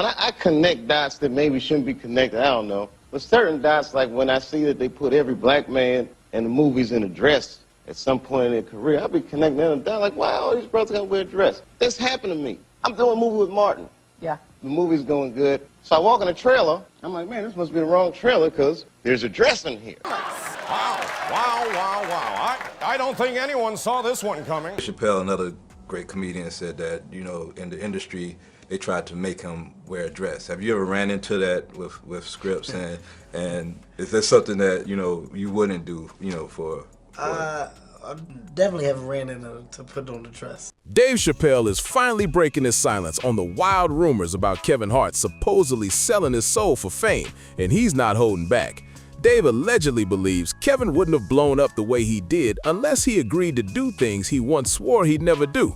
I connect dots that maybe shouldn't be connected, I don't know. But certain dots, like when I see that they put every black man in the movies in a dress at some point in their career, I'll be connecting them down like, wow, all these brothers gotta wear a dress. This happened to me. I'm doing a movie with Martin. Yeah. The movie's going good. So I walk in the trailer, I'm like, man, this must be the wrong trailer because there's a dress in here. Wow. I don't think anyone saw this one coming. Dave Chappelle, another great comedian, said that, you know, in the industry, they tried to make him wear a dress. Have you ever ran into that with scripts, and is that something that, you know, you wouldn't do, you know, for I definitely haven't ran into to put on the dress. Dave Chappelle is finally breaking his silence on the wild rumors about Kevin Hart supposedly selling his soul for fame, and he's not holding back. Dave allegedly believes Kevin wouldn't have blown up the way he did unless he agreed to do things he once swore he'd never do.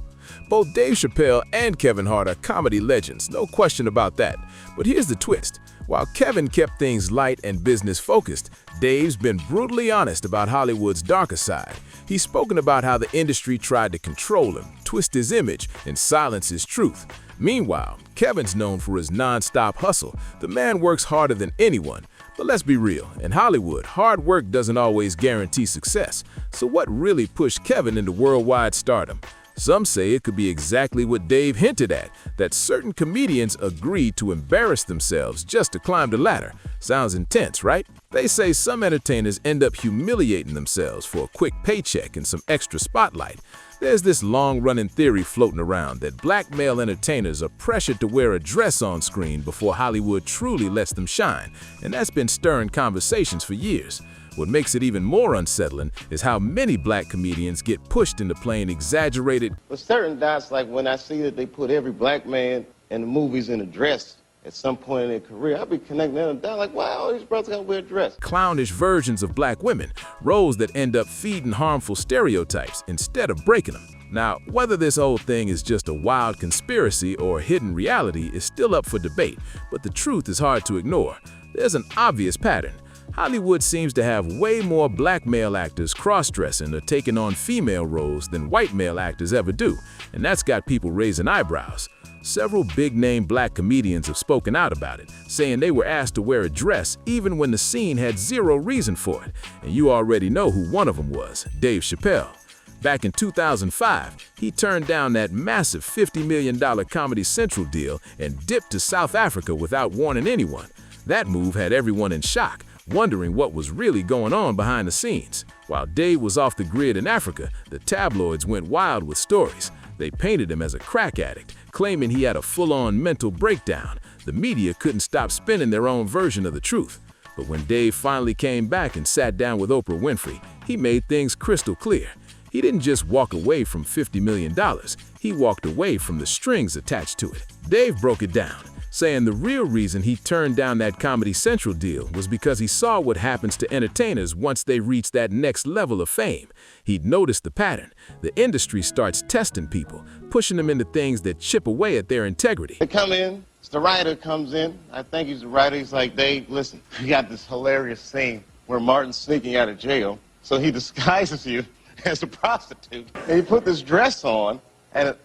Both Dave Chappelle and Kevin Hart are comedy legends, no question about that. But here's the twist. While Kevin kept things light and business-focused, Dave's been brutally honest about Hollywood's darker side. He's spoken about how the industry tried to control him, twist his image, and silence his truth. Meanwhile, Kevin's known for his non-stop hustle. The man works harder than anyone. But let's be real, in Hollywood, hard work doesn't always guarantee success. So what really pushed Kevin into worldwide stardom? Some say it could be exactly what Dave hinted at, that certain comedians agreed to embarrass themselves just to climb the ladder. Sounds intense, right? They say some entertainers end up humiliating themselves for a quick paycheck and some extra spotlight. There's this long-running theory floating around that black male entertainers are pressured to wear a dress on screen before Hollywood truly lets them shine, and that's been stirring conversations for years. What makes it even more unsettling is how many black comedians get pushed into playing exaggerated. But certain dots, like when I see that they put every black man in the movies in a dress at some point in their career, I'll be connecting them down like, wow, all these brothers gotta wear a dress. Clownish versions of black women, roles that end up feeding harmful stereotypes instead of breaking them. Now, whether this whole thing is just a wild conspiracy or a hidden reality is still up for debate, but the truth is hard to ignore. There's an obvious pattern. Hollywood seems to have way more black male actors cross-dressing or taking on female roles than white male actors ever do, and that's got people raising eyebrows. Several big-name black comedians have spoken out about it, saying they were asked to wear a dress even when the scene had zero reason for it, and you already know who one of them was, Dave Chappelle. Back in 2005, he turned down that massive $50 million Comedy Central deal and dipped to South Africa without warning anyone. That move had everyone in shock, wondering what was really going on behind the scenes. While Dave was off the grid in Africa, the tabloids went wild with stories. They painted him as a crack addict, claiming he had a full-on mental breakdown. The media couldn't stop spinning their own version of the truth. But when Dave finally came back and sat down with Oprah Winfrey, he made things crystal clear. He didn't just walk away from $50 million, he walked away from the strings attached to it. Dave broke it down, saying the real reason he turned down that Comedy Central deal was because he saw what happens to entertainers once they reach that next level of fame. He'd noticed the pattern. The industry starts testing people, pushing them into things that chip away at their integrity. They come in, the writer comes in, I think he's the writer, he's like, Dave, listen, we got this hilarious scene where Martin's sneaking out of jail, so he disguises you as a prostitute, and you put this dress on, and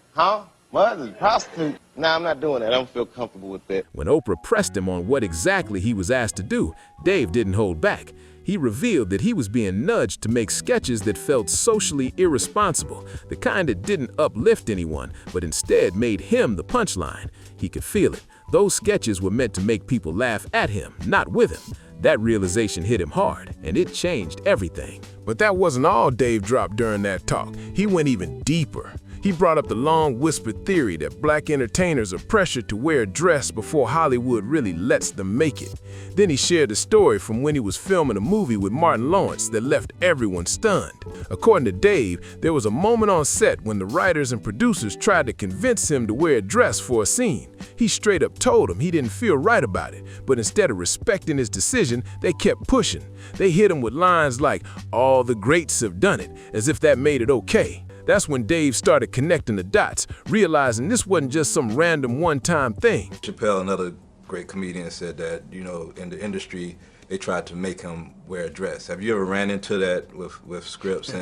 what? A prostitute? Nah, I'm not doing that. I don't feel comfortable with that. When Oprah pressed him on what exactly he was asked to do, Dave didn't hold back. He revealed that he was being nudged to make sketches that felt socially irresponsible, the kind that didn't uplift anyone, but instead made him the punchline. He could feel it. Those sketches were meant to make people laugh at him, not with him. That realization hit him hard, and it changed everything. But that wasn't all Dave dropped during that talk. He went even deeper. He brought up the long-whispered theory that black entertainers are pressured to wear a dress before Hollywood really lets them make it. Then he shared a story from when he was filming a movie with Martin Lawrence that left everyone stunned. According to Dave, there was a moment on set when the writers and producers tried to convince him to wear a dress for a scene. He straight up told them he didn't feel right about it, but instead of respecting his decision, they kept pushing. They hit him with lines like, "All the greats have done it," as if that made it okay. That's when Dave started connecting the dots, realizing this wasn't just some random one-time thing. Chappelle, another great comedian, said that, you know, in the industry, they tried to make him wear a dress. Have you ever ran into that with scripts,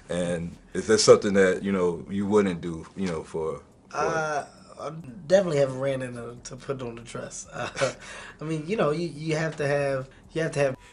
and is that something that, you know, you wouldn't do, you know, for I I definitely haven't ran into to put on the dress. I mean, you know, you have to have.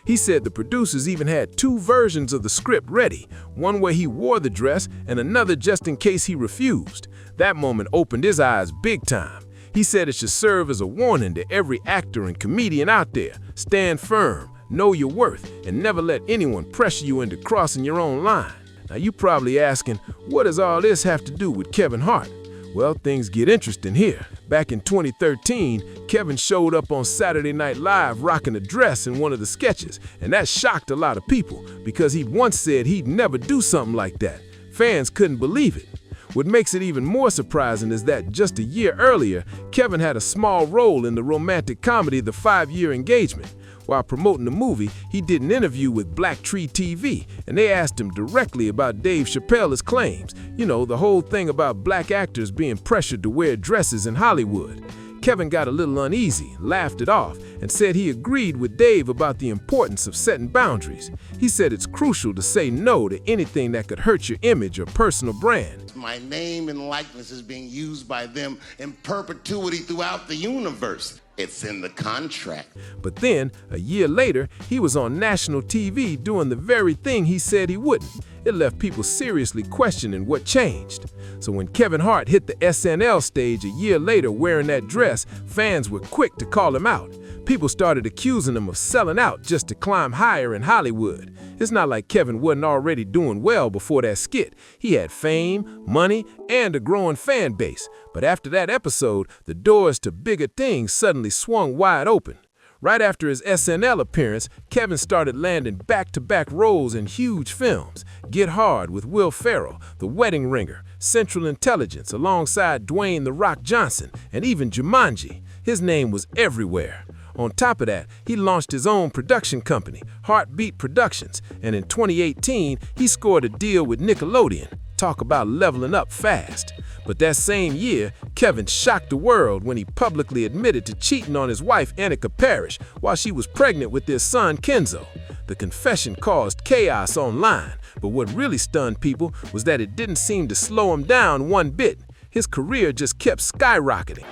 He said the producers even had 2 versions of the script ready, one where he wore the dress and another just in case he refused. That moment opened his eyes big time. He said it should serve as a warning to every actor and comedian out there. Stand firm, know your worth, and never let anyone pressure you into crossing your own line. Now you're probably asking, what does all this have to do with Kevin Hart? Well, things get interesting here. Back in 2013, Kevin showed up on Saturday Night Live rocking a dress in one of the sketches, and that shocked a lot of people because he'd once said he'd never do something like that. Fans couldn't believe it. What makes it even more surprising is that just a year earlier, Kevin had a small role in the romantic comedy The 5-Year Engagement. While promoting the movie, he did an interview with Black Tree TV, and they asked him directly about Dave Chappelle's claims. You know, the whole thing about black actors being pressured to wear dresses in Hollywood. Kevin got a little uneasy, laughed it off, and said he agreed with Dave about the importance of setting boundaries. He said it's crucial to say no to anything that could hurt your image or personal brand. My name and likeness is being used by them in perpetuity throughout the universe. It's in the contract. But then, a year later, he was on national TV doing the very thing he said he wouldn't. It left people seriously questioning what changed. So when Kevin Hart hit the SNL stage a year later wearing that dress, fans were quick to call him out. People started accusing him of selling out just to climb higher in Hollywood. It's not like Kevin wasn't already doing well before that skit. He had fame, money, and a growing fan base. But after that episode, the doors to bigger things suddenly swung wide open. Right after his SNL appearance, Kevin started landing back-to-back roles in huge films. Get Hard with Will Ferrell, The Wedding Ringer, Central Intelligence alongside Dwayne "The Rock" Johnson, and even Jumanji. His name was everywhere. On top of that, he launched his own production company, Heartbeat Productions, and in 2018, he scored a deal with Nickelodeon. Talk about leveling up fast. But that same year, Kevin shocked the world when he publicly admitted to cheating on his wife, Annika Parrish, while she was pregnant with their son, Kenzo. The confession caused chaos online, but what really stunned people was that it didn't seem to slow him down one bit. His career just kept skyrocketing.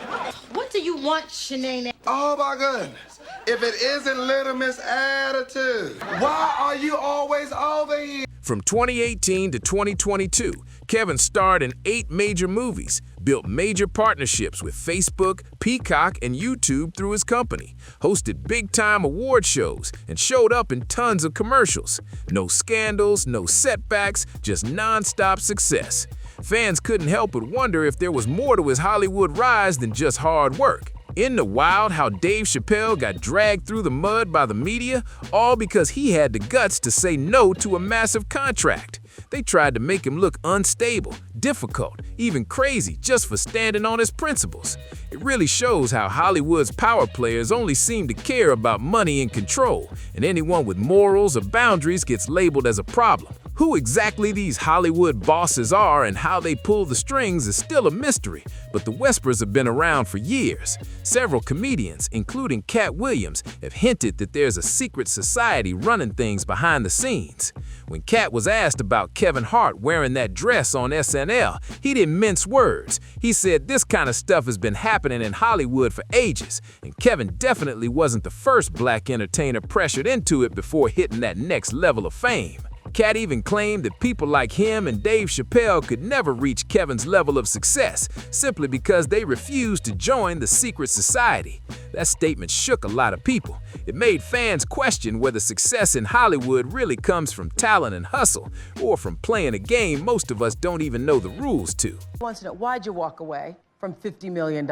What do you want, Shanae? Oh my goodness. If it isn't Little Miss Attitude, why are you always over here? From 2018 to 2022, Kevin starred in 8 major movies, built major partnerships with Facebook, Peacock, and YouTube through his company, hosted big-time award shows, and showed up in tons of commercials. No scandals, no setbacks, just non-stop success. Fans couldn't help but wonder if there was more to his Hollywood rise than just hard work. Isn't it wild how Dave Chappelle got dragged through the mud by the media, all because he had the guts to say no to a massive contract? They tried to make him look unstable, difficult, even crazy just for standing on his principles. It really shows how Hollywood's power players only seem to care about money and control, and anyone with morals or boundaries gets labeled as a problem. Who exactly these Hollywood bosses are and how they pull the strings is still a mystery, but the whispers have been around for years. Several comedians, including Cat Williams, have hinted that there's a secret society running things behind the scenes. When Cat was asked about Kevin Hart wearing that dress on SNL, he didn't mince words. He said this kind of stuff has been happening in Hollywood for ages, and Kevin definitely wasn't the first black entertainer pressured into it before hitting that next level of fame. Cat even claimed that people like him and Dave Chappelle could never reach Kevin's level of success simply because they refused to join the secret society. That statement shook a lot of people. It made fans question whether success in Hollywood really comes from talent and hustle, or from playing a game most of us don't even know the rules to. Wants to know, why'd you walk away from $50 million?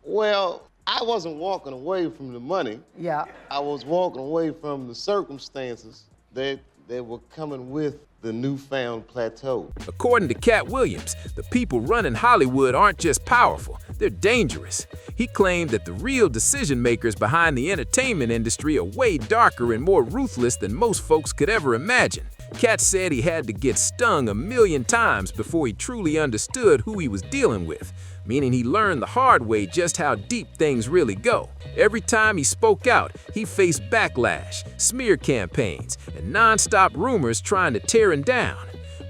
Well, I wasn't walking away from the money. Yeah. I was walking away from the circumstances that were coming with the newfound plateau. According to Cat Williams, the people running Hollywood aren't just powerful, they're dangerous. He claimed that the real decision makers behind the entertainment industry are way darker and more ruthless than most folks could ever imagine. Cat said he had to get stung 1,000,000 times before he truly understood who he was dealing with, meaning he learned the hard way just how deep things really go. Every time he spoke out, he faced backlash, smear campaigns, and non-stop rumors trying to tear him down.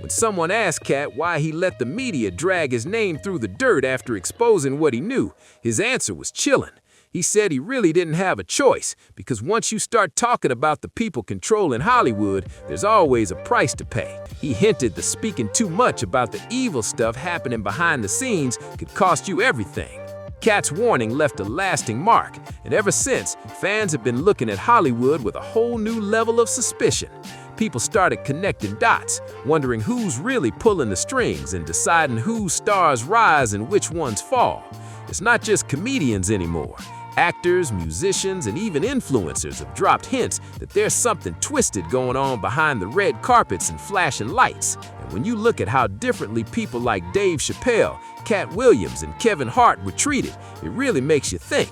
When someone asked Cat why he let the media drag his name through the dirt after exposing what he knew, his answer was chilling. He said he really didn't have a choice, because once you start talking about the people controlling Hollywood, there's always a price to pay. He hinted that speaking too much about the evil stuff happening behind the scenes could cost you everything. Cat's warning left a lasting mark, and ever since, fans have been looking at Hollywood with a whole new level of suspicion. People started connecting dots, wondering who's really pulling the strings and deciding whose stars rise and which ones fall. It's not just comedians anymore. Actors, musicians, and even influencers have dropped hints that there's something twisted going on behind the red carpets and flashing lights. And when you look at how differently people like Dave Chappelle, Cat Williams, and Kevin Hart were treated, it really makes you think.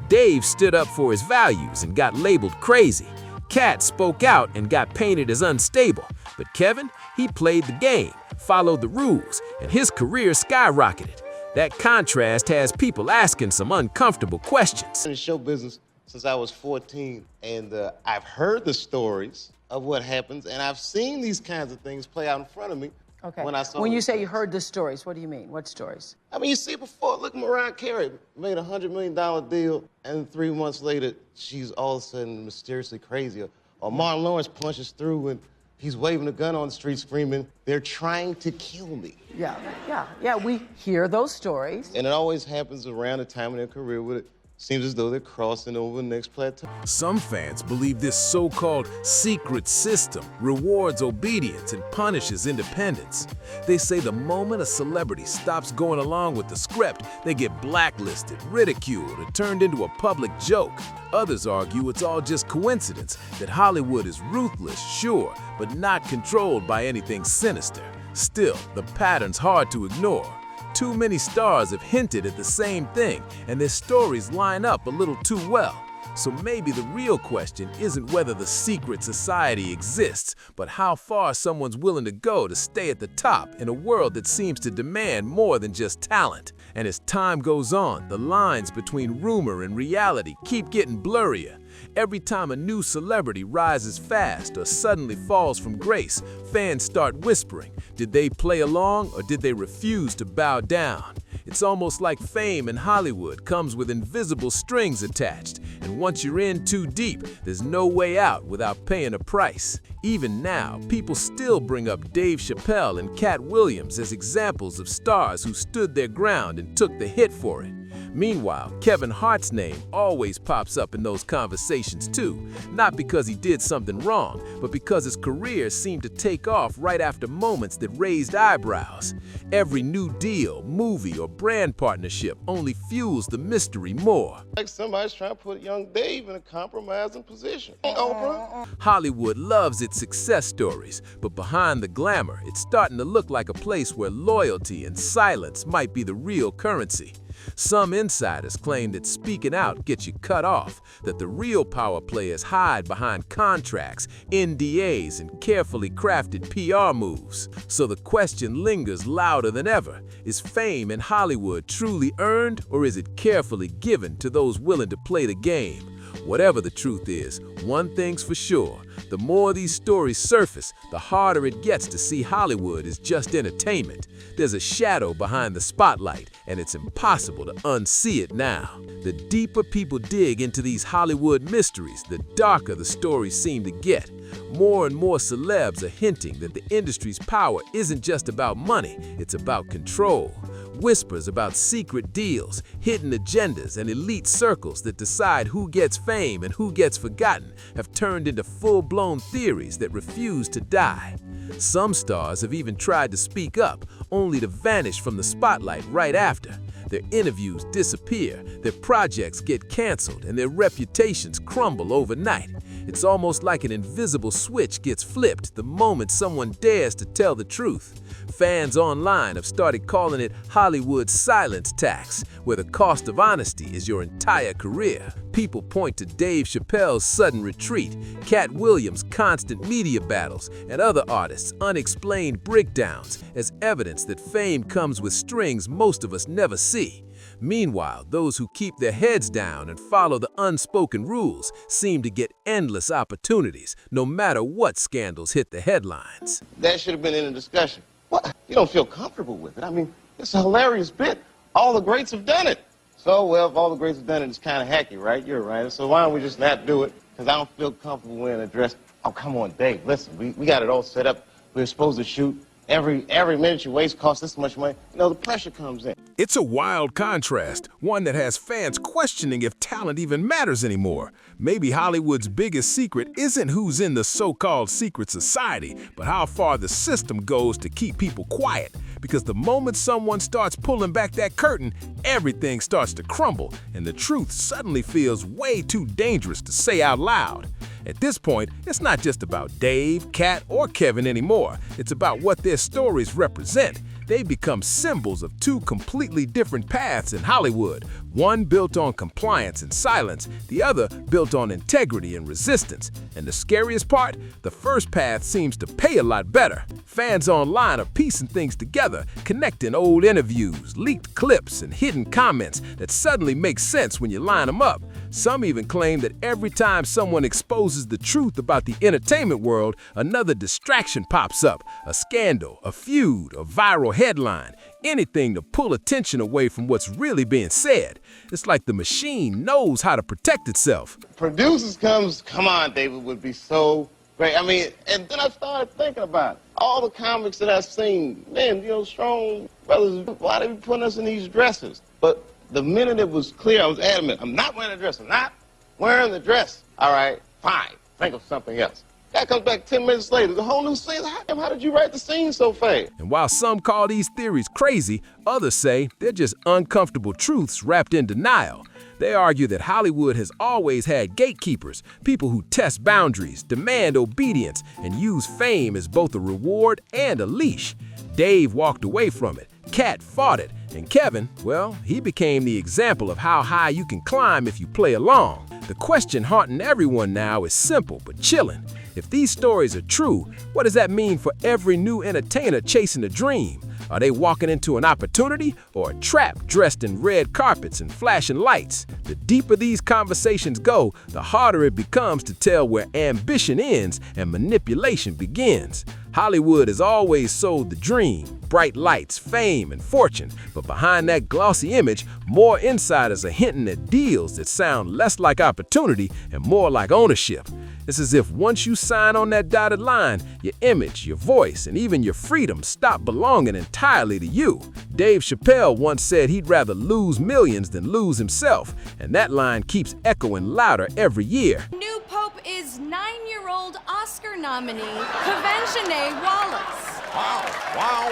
Dave stood up for his values and got labeled crazy. Cat spoke out and got painted as unstable. But Kevin, he played the game, followed the rules, and his career skyrocketed. That contrast has people asking some uncomfortable questions. In the show business since I was 14, and I've heard the stories of what happens, and I've seen these kinds of things play out in front of me. Okay. When you say you heard the stories, what do you mean? What stories? I mean, you see it before. Look, Mariah Carey made a $100 million deal, and 3 months later, she's all of a sudden mysteriously crazy. Or Martin Lawrence punches through, and he's waving a gun on the street screaming, "They're trying to kill me." Yeah, we hear those stories. And it always happens around the time of their career where it seems as though they're crossing over the next plateau. Some fans believe this so-called secret system rewards obedience and punishes independence. They say the moment a celebrity stops going along with the script, they get blacklisted, ridiculed, or turned into a public joke. Others argue it's all just coincidence, that Hollywood is ruthless, sure, but not controlled by anything sinister. Still, the pattern's hard to ignore. Too many stars have hinted at the same thing, and their stories line up a little too well. So maybe the real question isn't whether the secret society exists, but how far someone's willing to go to stay at the top in a world that seems to demand more than just talent. And as time goes on, the lines between rumor and reality keep getting blurrier. Every time a new celebrity rises fast or suddenly falls from grace, fans start whispering, did they play along or did they refuse to bow down? It's almost like fame in Hollywood comes with invisible strings attached, and once you're in too deep, there's no way out without paying a price. Even now, people still bring up Dave Chappelle and Cat Williams as examples of stars who stood their ground and took the hit for it. Meanwhile, Kevin Hart's name always pops up in those conversations too, not because he did something wrong, but because his career seemed to take off right after moments that raised eyebrows. Every new deal, movie, or brand partnership only fuels the mystery more. Like somebody's trying to put young Dave in a compromising position. Oprah? Hollywood loves its success stories, but behind the glamour, it's starting to look like a place where loyalty and silence might be the real currency. Some insiders claim that speaking out gets you cut off, that the real power players hide behind contracts, NDAs, and carefully crafted PR moves. So the question lingers louder than ever. Is fame in Hollywood truly earned, or is it carefully given to those willing to play the game? Whatever the truth is, one thing's for sure. The more these stories surface, the harder it gets to see Hollywood as just entertainment. There's a shadow behind the spotlight, and it's impossible to unsee it now. The deeper people dig into these Hollywood mysteries, the darker the stories seem to get. More and more celebs are hinting that the industry's power isn't just about money, it's about control. Whispers about secret deals, hidden agendas, and elite circles that decide who gets fame and who gets forgotten have turned into full-blown theories that refuse to die. Some stars have even tried to speak up, only to vanish from the spotlight right after. Their interviews disappear, their projects get canceled, and their reputations crumble overnight. It's almost like an invisible switch gets flipped the moment someone dares to tell the truth. Fans online have started calling it Hollywood's silence tax, where the cost of honesty is your entire career. People point to Dave Chappelle's sudden retreat, Cat Williams' constant media battles, and other artists' unexplained breakdowns as evidence that fame comes with strings most of us never see. Meanwhile, those who keep their heads down and follow the unspoken rules seem to get endless opportunities, no matter what scandals hit the headlines. That should have been in the discussion. What? You don't feel comfortable with it? I mean, it's a hilarious bit. All the greats have done it. So, well, if all the greats have done it, it's kind of hacky, right? You're right. So why don't we just not do it? Because I don't feel comfortable wearing a dress. Oh, come on, Dave, listen, we got it all set up. We're supposed to shoot. Every minute you waste costs this much money. You know, the pressure comes in. It's a wild contrast, one that has fans questioning if talent even matters anymore. Maybe Hollywood's biggest secret isn't who's in the so-called secret society, but how far the system goes to keep people quiet. Because the moment someone starts pulling back that curtain, everything starts to crumble, and the truth suddenly feels way too dangerous to say out loud. At this point, it's not just about Dave, Kat, or Kevin anymore. It's about what their stories represent. They become symbols of two completely different paths in Hollywood, one built on compliance and silence, the other built on integrity and resistance. And the scariest part? The first path seems to pay a lot better. Fans online are piecing things together, connecting old interviews, leaked clips, and hidden comments that suddenly make sense when you line them up. Some even claim that every time someone exposes the truth about the entertainment world, another distraction pops up, a scandal, a feud, a viral headline, anything to pull attention away from what's really being said. It's like the machine knows how to protect itself. Producers come on, David, would be so great. I mean, and then I started thinking about it. All the comics that I've seen, man, you know, strong brothers, why they be putting us in these dresses? But the minute it was clear, I was adamant, I'm not wearing a dress, I'm not wearing the dress. All right, fine, think of something else. That comes back 10 minutes later, the whole new scene. How did you write the scene so fast? And while some call these theories crazy, others say they're just uncomfortable truths wrapped in denial. They argue that Hollywood has always had gatekeepers, people who test boundaries, demand obedience, and use fame as both a reward and a leash. Dave walked away from it, Kat fought it, and Kevin, well, he became the example of how high you can climb if you play along. The question haunting everyone now is simple but chilling. If these stories are true, what does that mean for every new entertainer chasing a dream? Are they walking into an opportunity or a trap dressed in red carpets and flashing lights? The deeper these conversations go, the harder it becomes to tell where ambition ends and manipulation begins. Hollywood has always sold the dream, bright lights, fame, and fortune, but behind that glossy image, more insiders are hinting at deals that sound less like opportunity and more like ownership. It's as if once you sign on that dotted line, your image, your voice, and even your freedom stop belonging entirely to you. Dave Chappelle once said he'd rather lose millions than lose himself, and that line keeps echoing louder every year. New Pope is 9-year-old Oscar nominee, Kevin Wallace. Wow.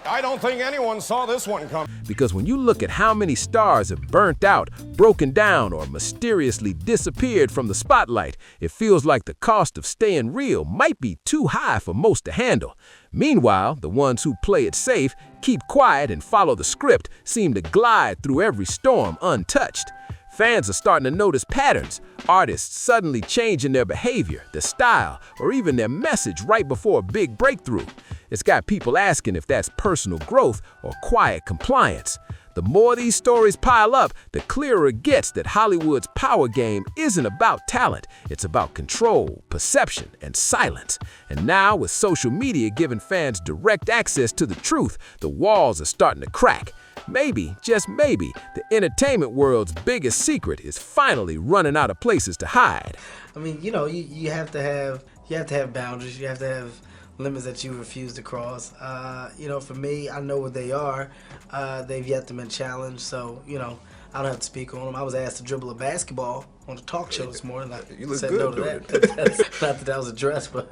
I don't think anyone saw this one coming. Because when you look at how many stars have burnt out, broken down, or mysteriously disappeared from the spotlight, it feels like the cost of staying real might be too high for most to handle. Meanwhile, the ones who play it safe, keep quiet, and follow the script seem to glide through every storm untouched. Fans are starting to notice patterns, artists suddenly changing their behavior, their style, or even their message right before a big breakthrough. It's got people asking if that's personal growth or quiet compliance. The more these stories pile up, the clearer it gets that Hollywood's power game isn't about talent. It's about control, perception, and silence. And now, with social media giving fans direct access to the truth, the walls are starting to crack. Maybe, just maybe, the entertainment world's biggest secret is finally running out of places to hide. I mean, you know, you have to have boundaries. You have to have limits that you refuse to cross. You know, for me, I know what they are. They've yet to been challenged, so, you know, I don't have to speak on them. I was asked to dribble a basketball on a talk show this morning. You look said good no to doing that. Not that that was a dress, but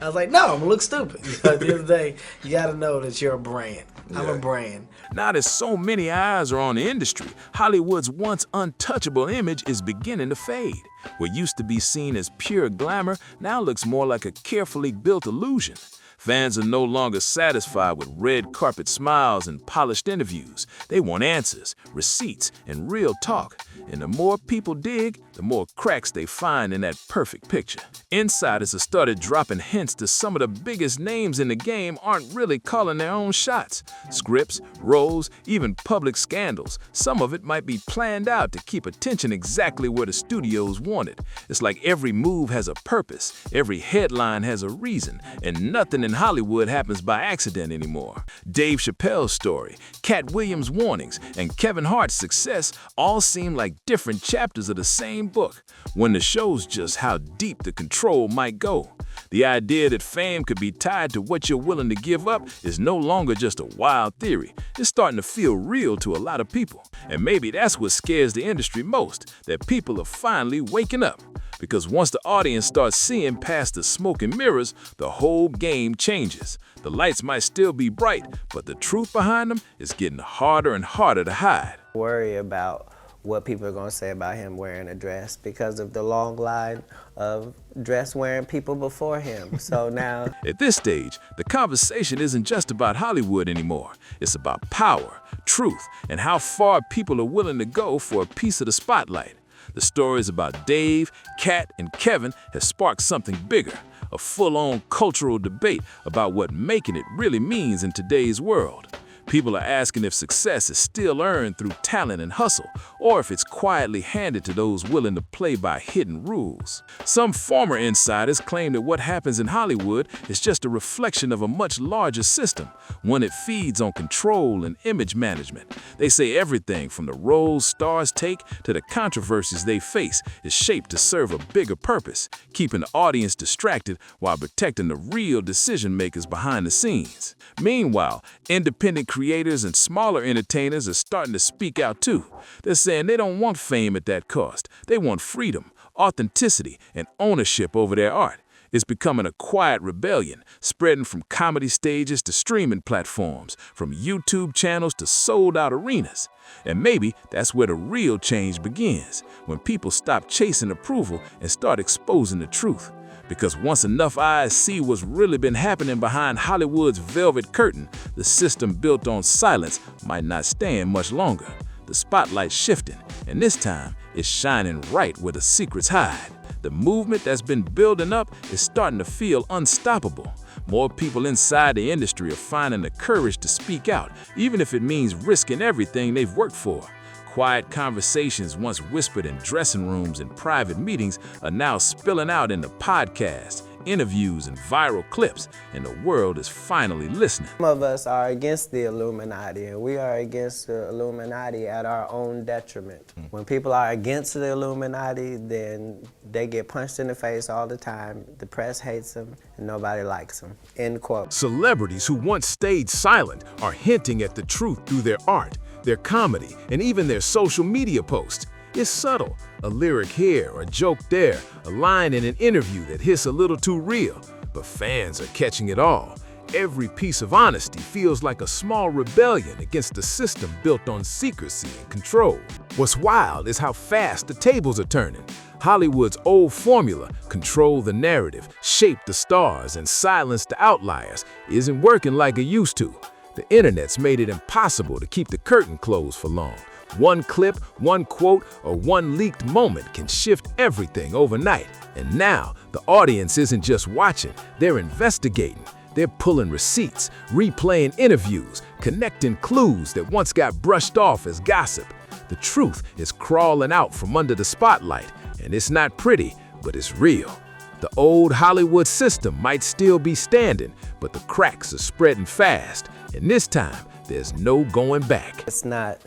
I was like, no, I'm gonna look stupid. You know, at the end of the day, you gotta know that you're a brand. I'm a brand. Now that so many eyes are on the industry, Hollywood's once untouchable image is beginning to fade. What used to be seen as pure glamour now looks more like a carefully built illusion. Fans are no longer satisfied with red carpet smiles and polished interviews. They want answers, receipts, and real talk. And the more people dig, the the more cracks they find in that perfect picture. Insiders have started dropping hints that some of the biggest names in the game aren't really calling their own shots. Scripts, roles, even public scandals. Some of it might be planned out to keep attention exactly where the studios want it. It's like every move has a purpose, every headline has a reason, and nothing in Hollywood happens by accident anymore. Dave Chappelle's story, Cat Williams' warnings, and Kevin Hart's success all seem like different chapters of the same book, when the show's just how deep the control might go. The idea that fame could be tied to what you're willing to give up is no longer just a wild theory. It's starting to feel real to a lot of people. And maybe that's what scares the industry most, that people are finally waking up. Because once the audience starts seeing past the smoke and mirrors, the whole game changes. The lights might still be bright, but the truth behind them is getting harder and harder to hide. Worry about what people are going to say about him wearing a dress because of the long line of dress-wearing people before him. So now... At this stage, the conversation isn't just about Hollywood anymore. It's about power, truth, and how far people are willing to go for a piece of the spotlight. The stories about Dave, Kat, and Kevin have sparked something bigger, a full-on cultural debate about what making it really means in today's world. People are asking if success is still earned through talent and hustle, or if it's quietly handed to those willing to play by hidden rules. Some former insiders claim that what happens in Hollywood is just a reflection of a much larger system, one that feeds on control and image management. They say everything from the roles stars take to the controversies they face is shaped to serve a bigger purpose, keeping the audience distracted while protecting the real decision makers behind the scenes. Meanwhile, independent creators and smaller entertainers are starting to speak out too. They're saying they don't want fame at that cost. They want freedom, authenticity, and ownership over their art. It's becoming a quiet rebellion, spreading from comedy stages to streaming platforms, from YouTube channels to sold-out arenas. And maybe that's where the real change begins, when people stop chasing approval and start exposing the truth. Because once enough eyes see what's really been happening behind Hollywood's velvet curtain, the system built on silence might not stand much longer. The spotlight's shifting, and this time it's shining right where the secrets hide. The movement that's been building up is starting to feel unstoppable. More people inside the industry are finding the courage to speak out, even if it means risking everything they've worked for. Quiet conversations once whispered in dressing rooms and private meetings are now spilling out into podcasts, interviews, and viral clips, and the world is finally listening. Some of us are against the Illuminati, and we are against the Illuminati at our own detriment. When people are against the Illuminati, then they get punched in the face all the time. The press hates them, and nobody likes them. End quote. Celebrities who once stayed silent are hinting at the truth through their art, their comedy, and even their social media posts. It's subtle, a lyric here, a joke there, a line in an interview that hits a little too real, but fans are catching it all. Every piece of honesty feels like a small rebellion against the system built on secrecy and control. What's wild is how fast the tables are turning. Hollywood's old formula, control the narrative, shape the stars, and silence the outliers, isn't working like it used to. The internet's made it impossible to keep the curtain closed for long. One clip, one quote, or one leaked moment can shift everything overnight. And now, the audience isn't just watching, they're investigating. They're pulling receipts, replaying interviews, connecting clues that once got brushed off as gossip. The truth is crawling out from under the spotlight, and it's not pretty, but it's real. The old Hollywood system might still be standing, but the cracks are spreading fast, and this time, there's no going back. It's not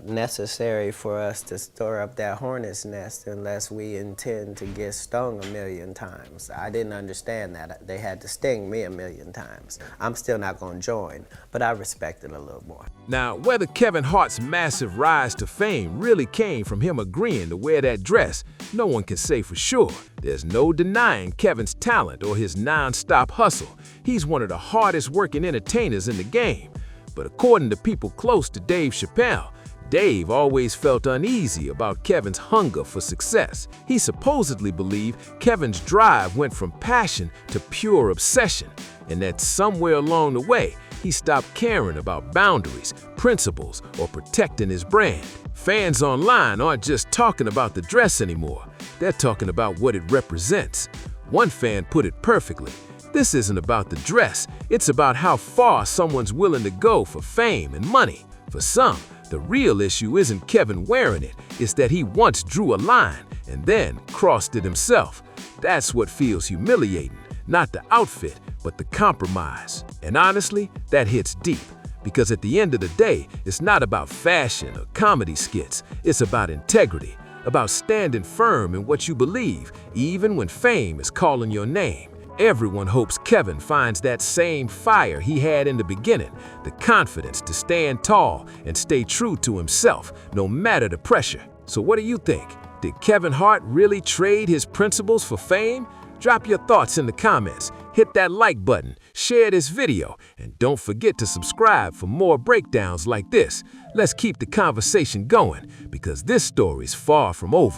necessary for us to stir up that hornet's nest unless we intend to get stung 1,000,000 times. I didn't understand that. They had to sting me 1,000,000 times. I'm still not going to join, but I respect it a little more. Now, whether Kevin Hart's massive rise to fame really came from him agreeing to wear that dress, no one can say for sure. There's no denying Kevin's talent or his non-stop hustle. He's one of the hardest working entertainers in the game. But according to people close to Dave Chappelle, Dave always felt uneasy about Kevin's hunger for success. He supposedly believed Kevin's drive went from passion to pure obsession, and that somewhere along the way, He stopped caring about boundaries, principles, or protecting his brand. Fans online aren't just talking about the dress anymore. They're talking about what it represents. One fan put it perfectly. This isn't about the dress, it's about how far someone's willing to go for fame and money. For some, the real issue isn't Kevin wearing it, it's that he once drew a line and then crossed it himself. That's what feels humiliating, not the outfit, but the compromise. And honestly, that hits deep, because at the end of the day, it's not about fashion or comedy skits, it's about integrity, about standing firm in what you believe, even when fame is calling your name. Everyone hopes Kevin finds that same fire he had in the beginning, the confidence to stand tall and stay true to himself, no matter the pressure. So what do you think? Did Kevin Hart really trade his principles for fame? Drop your thoughts in the comments, hit that like button, share this video, and don't forget to subscribe for more breakdowns like this. Let's keep the conversation going, because this story's far from over.